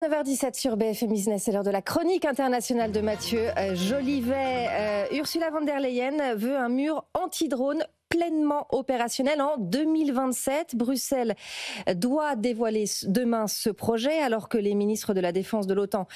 9h17 sur BFM Business, c'est l'heure de la chronique internationale de Mathieu Jolivet. Ursula von der Leyen veut un mur anti-drone pleinement opérationnel en 2027. Bruxelles doit dévoiler demain ce projet alors que les ministres de la Défense de l'OTAN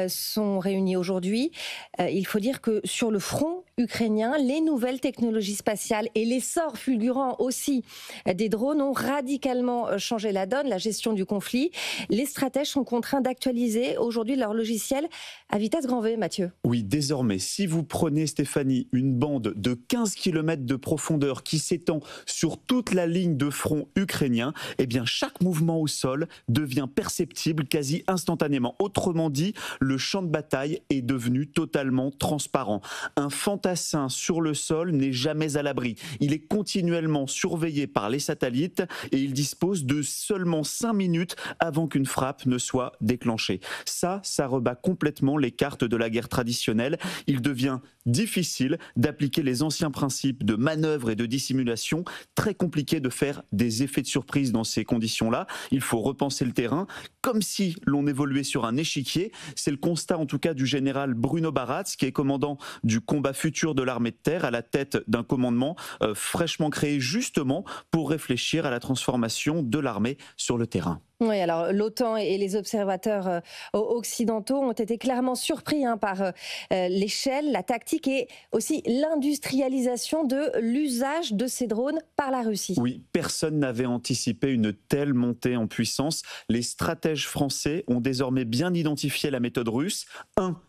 sont réunis aujourd'hui. Il faut dire que sur le front ukrainien, les nouvelles technologies spatiales et l'essor fulgurant aussi des drones ont radicalement changé la donne, la gestion du conflit. Les stratèges sont contraints d'actualiser aujourd'hui leur logiciel à vitesse grand V, Mathieu. Oui, désormais, si vous prenez, Stéphanie, une bande de 15 km de profondeur qui s'étend sur toute la ligne de front ukrainien, eh bien, chaque mouvement au sol devient perceptible quasi instantanément. Autrement dit, le champ de bataille est devenu totalement transparent. Un fantassin sur le sol n'est jamais à l'abri. Il est continuellement surveillé par les satellites et il dispose de seulement 5 minutes avant qu'une frappe ne soit déclenchée. Ça rebat complètement les cartes de la guerre traditionnelle. Il devient difficile d'appliquer les anciens principes de manœuvre et de dissimulation. Très compliqué de faire des effets de surprise dans ces conditions-là. Il faut repenser le terrain comme si l'on évoluait sur un échiquier. C'est le constat en tout cas du général Bruno Baratz, qui est commandant du combat futur de l'armée de terre, à la tête d'un commandement fraîchement créé justement pour réfléchir à la transformation de l'armée sur le terrain. Oui, alors l'OTAN et les observateurs occidentaux ont été clairement surpris par l'échelle, la tactique et aussi l'industrialisation de l'usage de ces drones par la Russie. Oui, personne n'avait anticipé une telle montée en puissance. Les stratèges français ont désormais bien identifié la méthode russe.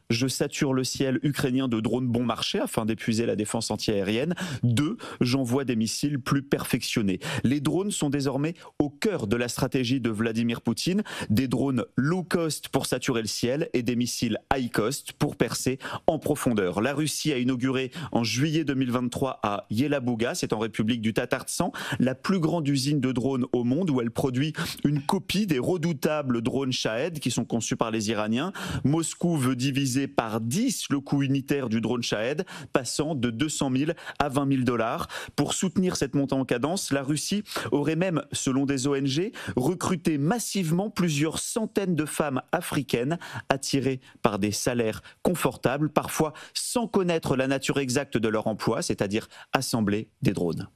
Je sature le ciel ukrainien de drones bon marché afin d'épuiser la défense antiaérienne. 2, j'envoie des missiles plus perfectionnés. Les drones sont désormais au cœur de la stratégie de Vladimir Poutine. Des drones low cost pour saturer le ciel et des missiles high cost pour percer en profondeur. La Russie a inauguré en juillet 2023 à Yelabuga, c'est en République du Tatarstan, la plus grande usine de drones au monde où elle produit une copie des redoutables drones Shahed qui sont conçus par les Iraniens. Moscou veut diviser par 10 le coût unitaire du drone Shahed, passant de 200 000 à 20 000 $. Pour soutenir cette montée en cadence, la Russie aurait même, selon des ONG, recruté massivement plusieurs centaines de femmes africaines attirées par des salaires confortables, parfois sans connaître la nature exacte de leur emploi, c'est-à-dire assembler des drones.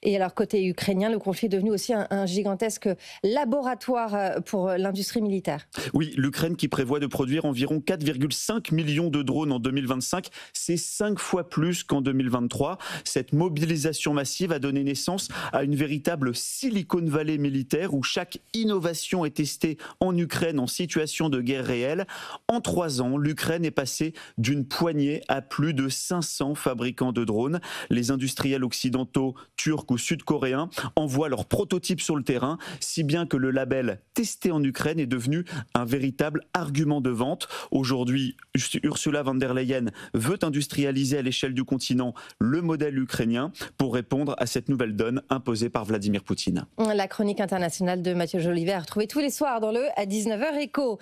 Et alors, côté ukrainien, le conflit est devenu aussi un gigantesque laboratoire pour l'industrie militaire. Oui, l'Ukraine qui prévoit de produire environ 4,5 millions de drones en 2025, c'est 5 fois plus qu'en 2023. Cette mobilisation massive a donné naissance à une véritable Silicon Valley militaire où chaque innovation est testée en Ukraine en situation de guerre réelle. En 3 ans, l'Ukraine est passée d'une poignée à plus de 500 fabricants de drones. Les industriels occidentaux, turcs ou sud-coréens envoient leurs prototypes sur le terrain, si bien que le label testé en Ukraine est devenu un véritable argument de vente. Aujourd'hui, Ursula von der Leyen veut industrialiser à l'échelle du continent le modèle ukrainien pour répondre à cette nouvelle donne imposée par Vladimir Poutine. La chronique internationale de Mathieu Jolivet à retrouver tous les soirs dans le à 19h Écho.